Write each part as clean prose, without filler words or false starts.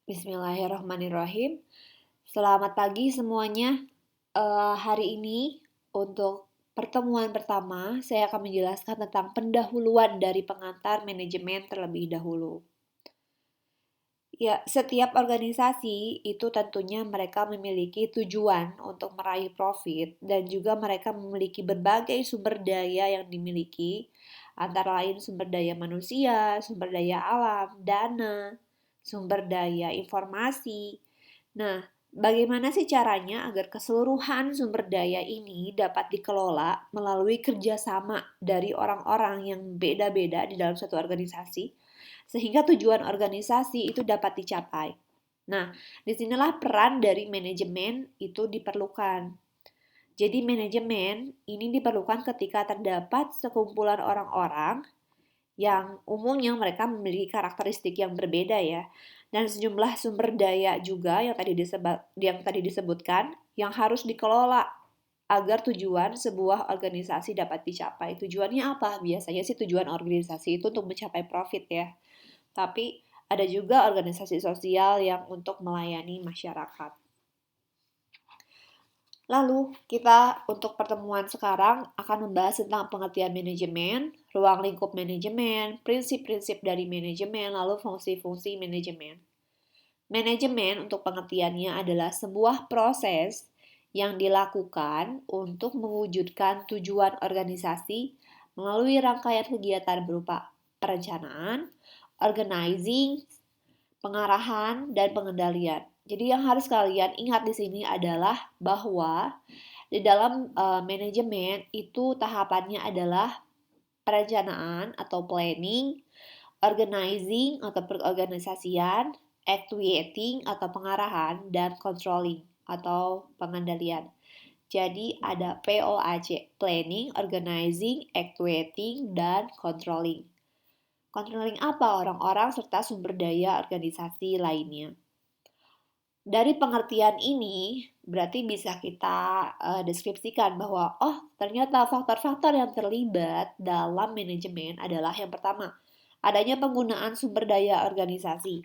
Bismillahirrahmanirrahim. Selamat pagi semuanya. Hari ini untuk pertemuan pertama, saya akan menjelaskan tentang pendahuluan dari pengantar manajemen terlebih dahulu. Ya, setiap organisasi itu tentunya mereka memiliki tujuan untuk meraih profit dan juga mereka memiliki berbagai sumber daya yang dimiliki, antara lain sumber daya manusia, sumber daya alam, dana, sumber daya informasi. Nah, bagaimana sih caranya agar keseluruhan sumber daya ini dapat dikelola melalui kerjasama dari orang-orang yang beda-beda di dalam suatu organisasi, sehingga tujuan organisasi itu dapat dicapai. Nah, disinilah peran dari manajemen itu diperlukan. Jadi manajemen ini diperlukan ketika terdapat sekumpulan orang-orang yang umumnya mereka memiliki karakteristik yang berbeda ya. Dan sejumlah sumber daya juga yang tadi disebutkan yang harus dikelola agar tujuan sebuah organisasi dapat dicapai. Tujuannya apa? Biasanya sih tujuan organisasi itu untuk mencapai profit ya. Tapi ada juga organisasi sosial yang untuk melayani masyarakat. Lalu, kita untuk pertemuan sekarang akan membahas tentang pengertian manajemen, ruang lingkup manajemen, prinsip-prinsip dari manajemen, lalu fungsi-fungsi manajemen. Manajemen untuk pengertiannya adalah sebuah proses yang dilakukan untuk mewujudkan tujuan organisasi melalui rangkaian kegiatan berupa perencanaan, organizing, pengarahan, dan pengendalian. Jadi yang harus kalian ingat di sini adalah bahwa di dalam manajemen itu tahapannya adalah perencanaan atau planning, organizing atau perorganisasian, actuating atau pengarahan, dan controlling atau pengendalian. Jadi ada POAC, planning, organizing, actuating, dan controlling. Controlling apa? Orang-orang serta sumber daya organisasi lainnya. Dari pengertian ini, berarti bisa kita deskripsikan bahwa, oh ternyata faktor-faktor yang terlibat dalam manajemen adalah yang pertama, adanya penggunaan sumber daya organisasi.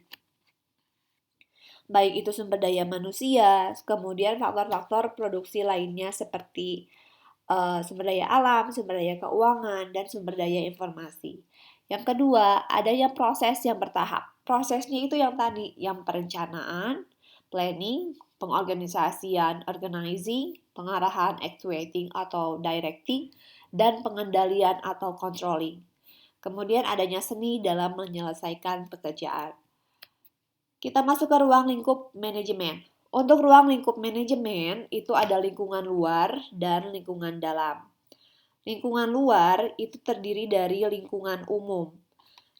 Baik itu sumber daya manusia, kemudian faktor-faktor produksi lainnya seperti sumber daya alam, sumber daya keuangan, dan sumber daya informasi. Yang kedua, adanya proses yang bertahap. Prosesnya itu yang tadi, yang perencanaan, planning, pengorganisasian, organizing, pengarahan, actuating atau directing, dan pengendalian atau controlling. Kemudian adanya seni dalam menyelesaikan pekerjaan. Kita masuk ke ruang lingkup manajemen. Untuk ruang lingkup manajemen itu ada lingkungan luar dan lingkungan dalam. Lingkungan luar itu terdiri dari lingkungan umum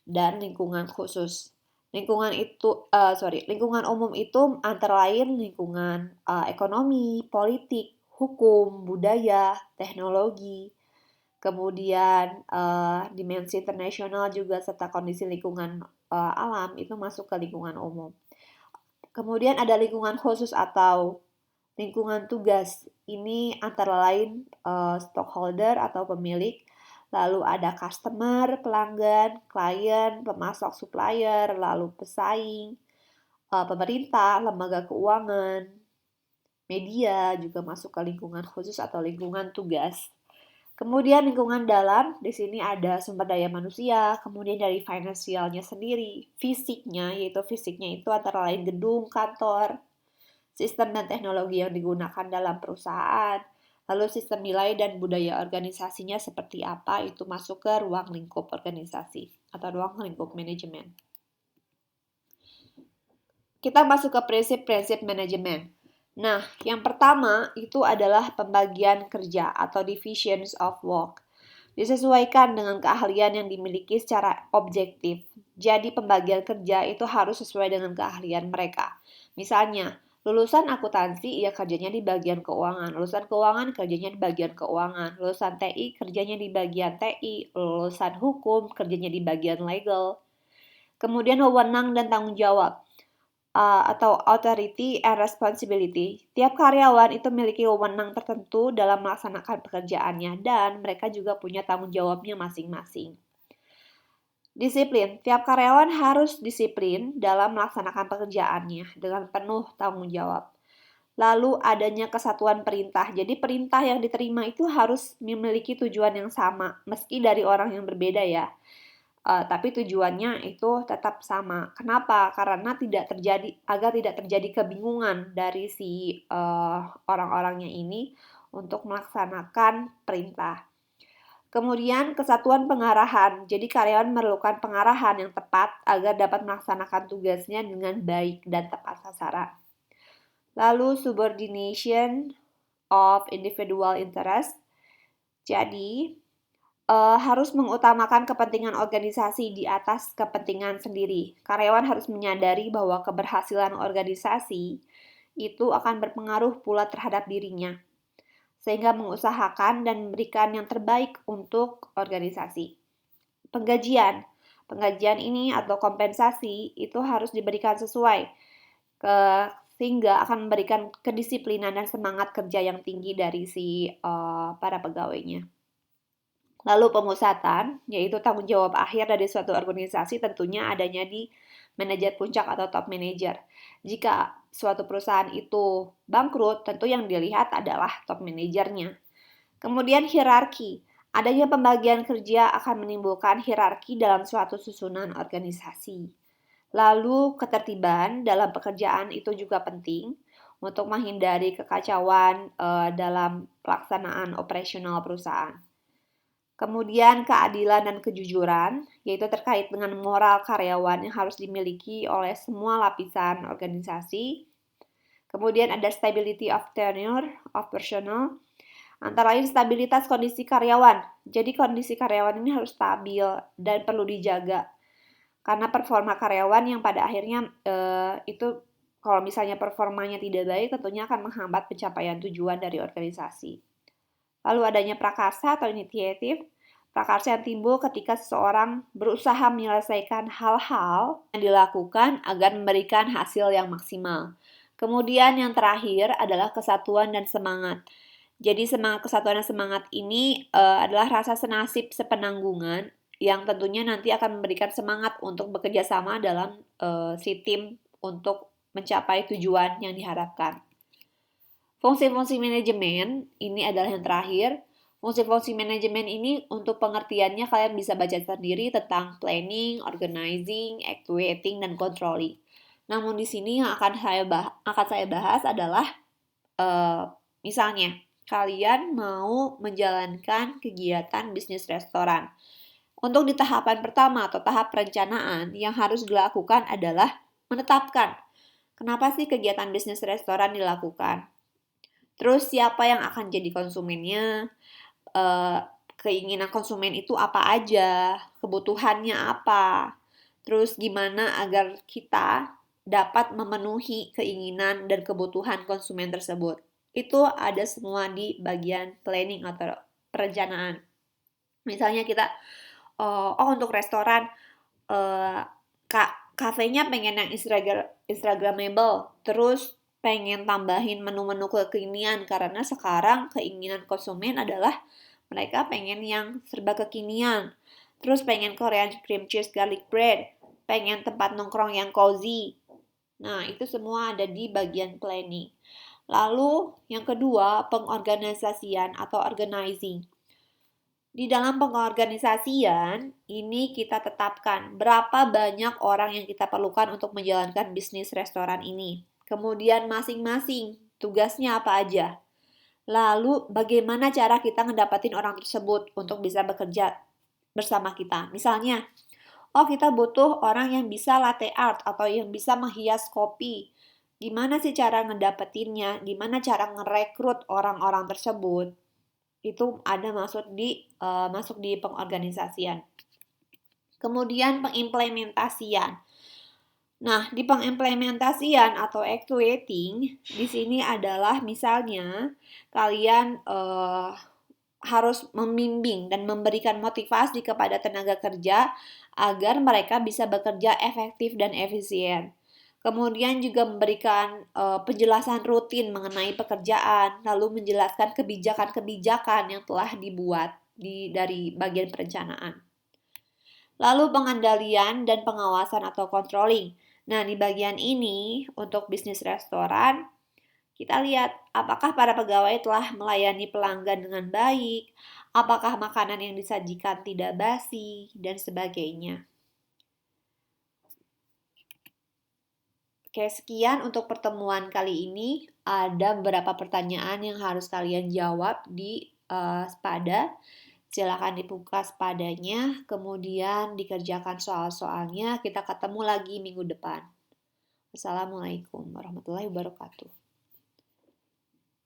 dan lingkungan khusus. Lingkungan umum itu antara lain lingkungan ekonomi, politik, hukum, budaya, teknologi, kemudian dimensi internasional juga serta kondisi lingkungan alam itu masuk ke lingkungan umum. Kemudian ada lingkungan khusus atau lingkungan tugas. Ini antara lain stockholder atau pemilik, lalu ada customer, pelanggan, klien, pemasok supplier, lalu pesaing, pemerintah, lembaga keuangan, media juga masuk ke lingkungan khusus atau lingkungan tugas. Kemudian lingkungan dalam, di sini ada sumber daya manusia, kemudian dari finansialnya sendiri, fisiknya, yaitu fisiknya itu antara lain gedung, kantor, sistem dan teknologi yang digunakan dalam perusahaan, lalu sistem nilai dan budaya organisasinya seperti apa, itu masuk ke ruang lingkup organisasi atau ruang lingkup manajemen. Kita masuk ke prinsip-prinsip manajemen. Nah, yang pertama itu adalah pembagian kerja atau divisions of work. Disesuaikan dengan keahlian yang dimiliki secara objektif. Jadi pembagian kerja itu harus sesuai dengan keahlian mereka. Misalnya, lulusan akuntansi ia kerjanya di bagian keuangan, lulusan keuangan kerjanya di bagian keuangan, lulusan TI kerjanya di bagian TI, lulusan hukum kerjanya di bagian legal. Kemudian wewenang dan tanggung jawab atau authority and responsibility. Tiap karyawan itu memiliki wewenang tertentu dalam melaksanakan pekerjaannya dan mereka juga punya tanggung jawabnya masing-masing. Disiplin. Tiap karyawan harus disiplin dalam melaksanakan pekerjaannya dengan penuh tanggung jawab. Lalu adanya kesatuan perintah. Jadi perintah yang diterima itu harus memiliki tujuan yang sama, meski dari orang yang berbeda ya. Tapi tujuannya itu tetap sama. Kenapa? Karena agar tidak terjadi kebingungan dari si orang-orangnya ini untuk melaksanakan perintah. Kemudian kesatuan pengarahan. Jadi karyawan memerlukan pengarahan yang tepat agar dapat melaksanakan tugasnya dengan baik dan tepat sasaran. Lalu subordination of individual interest. Jadi harus mengutamakan kepentingan organisasi di atas kepentingan sendiri. Karyawan harus menyadari bahwa keberhasilan organisasi itu akan berpengaruh pula terhadap dirinya, sehingga mengusahakan dan memberikan yang terbaik untuk organisasi. Penggajian ini atau kompensasi itu harus diberikan sesuai sehingga akan memberikan kedisiplinan dan semangat kerja yang tinggi dari si para pegawainya. Lalu pemusatan, yaitu tanggung jawab akhir dari suatu organisasi tentunya adanya di manajer puncak atau top manager. Jika suatu perusahaan itu bangkrut, tentu yang dilihat adalah top manajernya. Kemudian hierarki. Adanya pembagian kerja akan menimbulkan hierarki dalam suatu susunan organisasi. Lalu ketertiban dalam pekerjaan itu juga penting untuk menghindari kekacauan dalam pelaksanaan operasional perusahaan. Kemudian keadilan dan kejujuran, yaitu terkait dengan moral karyawan yang harus dimiliki oleh semua lapisan organisasi. Kemudian ada stability of tenure of personnel, antara lain stabilitas kondisi karyawan. Jadi kondisi karyawan ini harus stabil dan perlu dijaga. Karena performa karyawan yang pada akhirnya itu kalau misalnya performanya tidak baik tentunya akan menghambat pencapaian tujuan dari organisasi. Lalu adanya prakarsa atau inisiatif. Prakarsa yang timbul ketika seseorang berusaha menyelesaikan hal-hal yang dilakukan agar memberikan hasil yang maksimal. Kemudian yang terakhir adalah kesatuan dan semangat. Jadi semangat kesatuan dan semangat ini adalah rasa senasib sepenanggungan yang tentunya nanti akan memberikan semangat untuk bekerja sama dalam si tim untuk mencapai tujuan yang diharapkan. Fungsi-fungsi manajemen, ini adalah yang terakhir. Fungsi-fungsi manajemen ini untuk pengertiannya kalian bisa baca sendiri tentang planning, organizing, actuating, dan controlling. Namun di sini yang akan saya bahas adalah misalnya kalian mau menjalankan kegiatan bisnis restoran. Untuk di tahapan pertama atau tahap perencanaan yang harus dilakukan adalah menetapkan kenapa sih kegiatan bisnis restoran dilakukan. Terus siapa yang akan jadi konsumennya, keinginan konsumen itu apa aja, kebutuhannya apa, terus gimana agar kita dapat memenuhi keinginan dan kebutuhan konsumen tersebut. Itu ada semua di bagian planning atau perencanaan. Misalnya kita, untuk restoran, kafenya pengen yang Instagramable, terus pengen tambahin menu-menu kekinian karena sekarang keinginan konsumen adalah mereka pengen yang serba kekinian. Terus pengen Korean cream cheese garlic bread, pengen tempat nongkrong yang cozy. Nah, itu semua ada di bagian planning. Lalu yang kedua, pengorganisasian atau organizing. Di dalam pengorganisasian, ini kita tetapkan berapa banyak orang yang kita perlukan untuk menjalankan bisnis restoran ini. Kemudian masing-masing tugasnya apa aja. Lalu bagaimana cara kita ngedapatin orang tersebut untuk bisa bekerja bersama kita. Misalnya, kita butuh orang yang bisa latte art atau yang bisa menghias kopi. Gimana sih cara ngedapetinnya? Gimana cara ngerekrut orang-orang tersebut? Itu ada masuk di pengorganisasian. Kemudian pengimplementasian. Nah, di pengimplementasian atau actuating, di sini adalah misalnya kalian harus membimbing dan memberikan motivasi kepada tenaga kerja agar mereka bisa bekerja efektif dan efisien. Kemudian juga memberikan penjelasan rutin mengenai pekerjaan, lalu menjelaskan kebijakan-kebijakan yang telah dibuat dari bagian perencanaan. Lalu pengendalian dan pengawasan atau controlling. Nah, di bagian ini untuk bisnis restoran, kita lihat apakah para pegawai telah melayani pelanggan dengan baik, apakah makanan yang disajikan tidak basi, dan sebagainya. Oke, sekian untuk pertemuan kali ini. Ada beberapa pertanyaan yang harus kalian jawab di Spada. Silakan dibuka Spadanya, kemudian dikerjakan soal-soalnya. Kita ketemu lagi minggu depan. Wassalamualaikum warahmatullahi wabarakatuh.